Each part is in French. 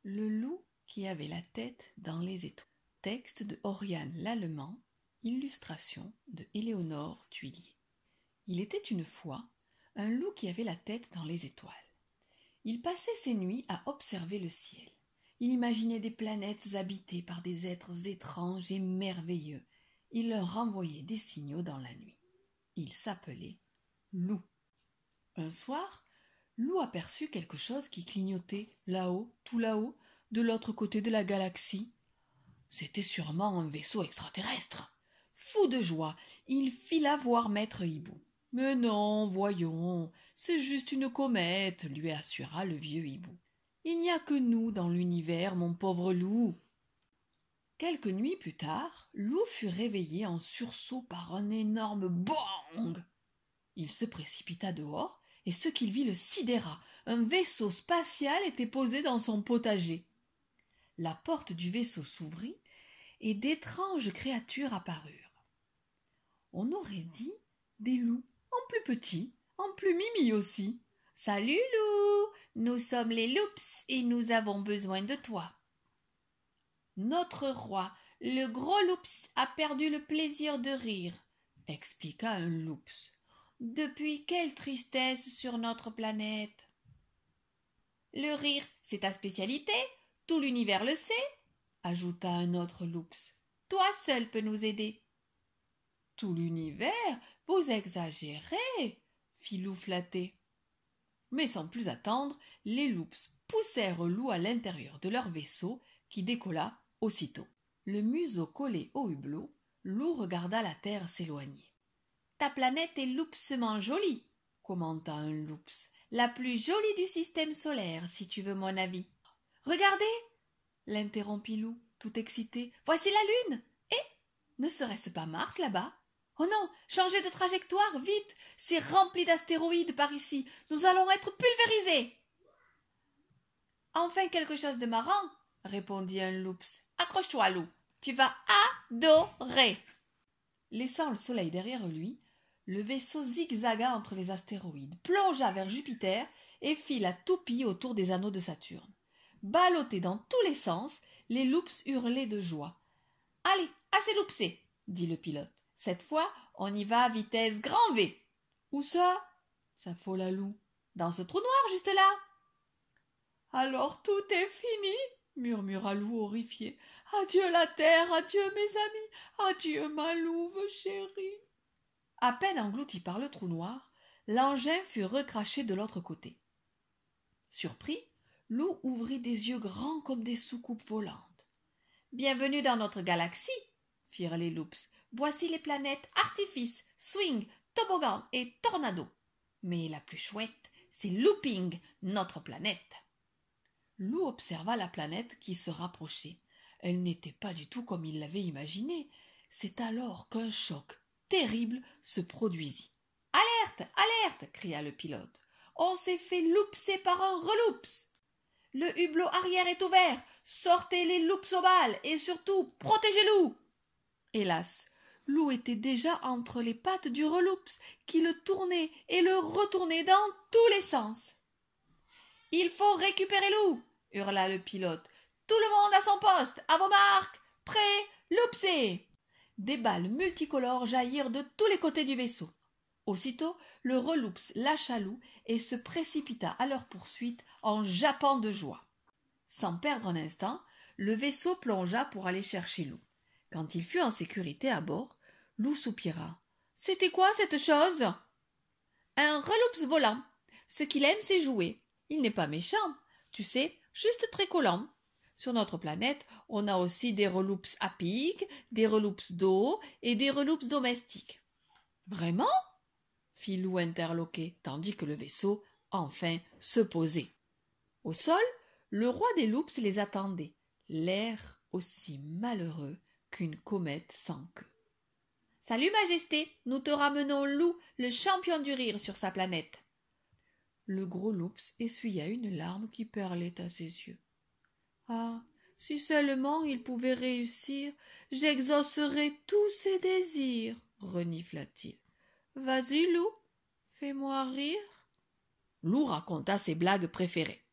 Le loup qui avait la tête dans les étoiles. Texte de Oriane Lallemand, illustration de Éléonore Thuillier. Il était une fois un loup qui avait la tête dans les étoiles. Il passait ses nuits à observer le ciel. Il imaginait des planètes habitées par des êtres étranges et merveilleux. Il leur renvoyait des signaux dans la nuit. Il s'appelait Loup. Un soir, Loup aperçut quelque chose qui clignotait là-haut, tout là-haut, de l'autre côté de la galaxie. C'était sûrement un vaisseau extraterrestre. Fou de joie, il fila voir Maître Hibou. « Mais non, voyons, c'est juste une comète, lui assura le vieux hibou. Il n'y a que nous dans l'univers, mon pauvre loup. Quelques nuits plus tard, Loup fut réveillé en sursaut par un énorme bang. Il se précipita dehors, et ce qu'il vit le sidéra. Un vaisseau spatial était posé dans son potager. La porte du vaisseau s'ouvrit, et d'étranges créatures apparurent. On aurait dit des loups, en plus petits, en plus mimi aussi. « Salut loup, nous sommes les loups et nous avons besoin de toi. »« Notre roi, le gros loups, a perdu le plaisir de rire, » expliqua un loups. « Depuis, quelle tristesse sur notre planète. »« Le rire, c'est ta spécialité, tout l'univers le sait, » ajouta un autre loups. « Toi seul peux nous aider. »« Tout l'univers, vous exagérez, » fit Loup flatté. Mais sans plus attendre, les loups poussèrent Loup à l'intérieur de leur vaisseau qui décolla aussitôt. Le museau collé au hublot, Loup regarda la terre s'éloigner. « Ta planète est loupsement jolie, » commenta un loups. « La plus jolie du système solaire, si tu veux mon avis. »« Regardez !» l'interrompit Loup, tout excité. « Voici la lune. Et ne serait-ce pas Mars là-bas ? Oh non, changez de trajectoire, vite. C'est rempli d'astéroïdes par ici. Nous allons être pulvérisés. »« Enfin quelque chose de marrant, » répondit un loups. « Accroche-toi, Loup. Tu vas adorer. » Laissant le soleil derrière lui, le vaisseau zigzaga entre les astéroïdes, plongea vers Jupiter et fit la toupie autour des anneaux de Saturne. Ballottés dans tous les sens, les loups hurlaient de joie. « Allez, assez loupsé, » dit le pilote. « Cette fois, on y va à vitesse grand V. »« Où ça ?» s'affola Loup. « Dans ce trou noir, juste là. »« Alors tout est fini, » murmura Loup horrifié. « Adieu la terre, adieu mes amis, adieu ma louve chérie. » À peine englouti par le trou noir, l'engin fut recraché de l'autre côté. Surpris, Loup ouvrit des yeux grands comme des soucoupes volantes. « Bienvenue dans notre galaxie, » firent les loups. « Voici les planètes Artifice, Swing, Toboggan et Tornado. Mais la plus chouette, c'est Looping, notre planète. » Loup observa la planète qui se rapprochait. Elle n'était pas du tout comme il l'avait imaginé. C'est alors qu'un choc terrible se produisit. « Alerte, alerte !» cria le pilote. « On s'est fait loupser par un reloups. Le hublot arrière est ouvert. Sortez les loups au bal et surtout, protégez Loup. » Hélas, Loup était déjà entre les pattes du reloups qui le tournait et le retournait dans tous les sens. « Il faut récupérer Loup !» hurla le pilote. « Tout le monde à son poste, à vos marques, prêts, loupsez !» Des balles multicolores jaillirent de tous les côtés du vaisseau. Aussitôt, le reloups lâcha Loup et se précipita à leur poursuite en jappant de joie. Sans perdre un instant, le vaisseau plongea pour aller chercher Loup. Quand il fut en sécurité à bord, Loup soupira. « C'était quoi cette chose ?»« Un reloups volant. Ce qu'il aime, c'est jouer. Il n'est pas méchant, tu sais, juste très collant. Sur notre planète, on a aussi des reloups à pic, des reloups d'eau et des reloups domestiques. »« Vraiment ?» fit Loup interloqué, tandis que le vaisseau, enfin, se posait. Au sol, le roi des loups les attendait, l'air aussi malheureux qu'une comète sans queue. « Salut, Majesté, nous te ramenons Loup, le champion du rire sur sa planète. » Le gros loups essuya une larme qui perlait à ses yeux. « Ah, si seulement il pouvait réussir, j'exaucerais tous ses désirs, » renifla-t-il. « Vas-y, Loup, fais-moi rire. » Loup raconta ses blagues préférées.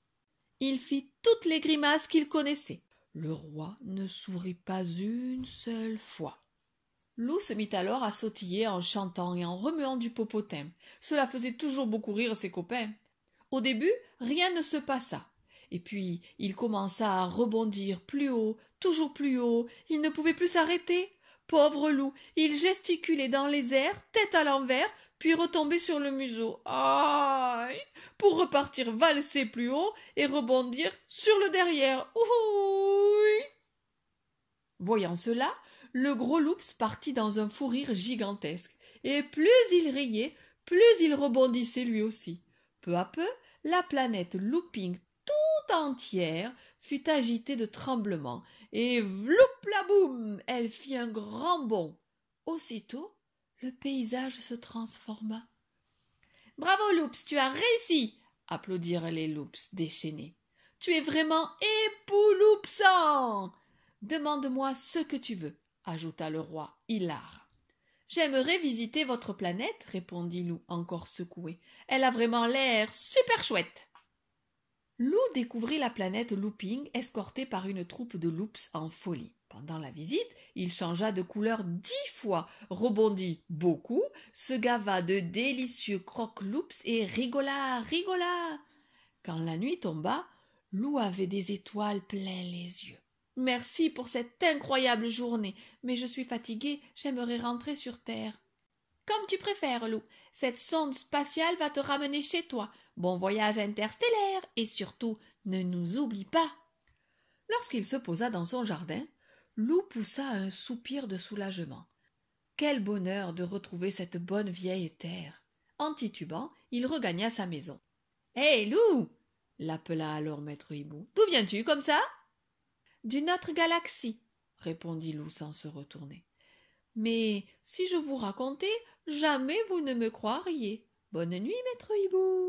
Il fit toutes les grimaces qu'il connaissait. Le roi ne sourit pas une seule fois. Loup se mit alors à sautiller en chantant et en remuant du popotin. Cela faisait toujours beaucoup rire ses copains. Au début, rien ne se passa. Et puis, il commença à rebondir plus haut, toujours plus haut. Il ne pouvait plus s'arrêter. Pauvre loup, il gesticulait dans les airs, tête à l'envers, puis retombait sur le museau. Aïe! Pour repartir valser plus haut et rebondir sur le derrière. Ouh! Voyant cela, le gros loups partit dans un fou rire gigantesque, et plus il riait, plus il rebondissait lui aussi. Peu à peu, la planète Looping tout entière fut agitée de tremblements, et vloup-la-boum, elle fit un grand bond. Aussitôt, le paysage se transforma. « Bravo, Loups, tu as réussi !» applaudirent les loups déchaînés. « Tu es vraiment épouloupsant !»« Demande-moi ce que tu veux, » ajouta le roi hilar. « J'aimerais visiter votre planète, » répondit Loup, encore secoué. « Elle a vraiment l'air super chouette. » Loup découvrit la planète Looping, escorté par une troupe de loups en folie. Pendant la visite, il changea de couleur 10 fois, rebondit beaucoup, se gava de délicieux croque-loups et rigola. Quand la nuit tomba, Loup avait des étoiles plein les yeux. « Merci pour cette incroyable journée, mais je suis fatigué, j'aimerais rentrer sur Terre. »« Comme tu préfères, Loup. Cette sonde spatiale va te ramener chez toi. Bon voyage interstellaire et surtout, ne nous oublie pas. » Lorsqu'il se posa dans son jardin, Loup poussa un soupir de soulagement. Quel bonheur de retrouver cette bonne vieille terre. En titubant, il regagna sa maison. « Hé, Loup !» l'appela alors maître hibou. « D'où viens-tu comme ça ?»« D'une autre galaxie, » répondit Loup sans se retourner. « Mais si je vous racontais, jamais vous ne me croiriez. Bonne nuit, maître hibou. »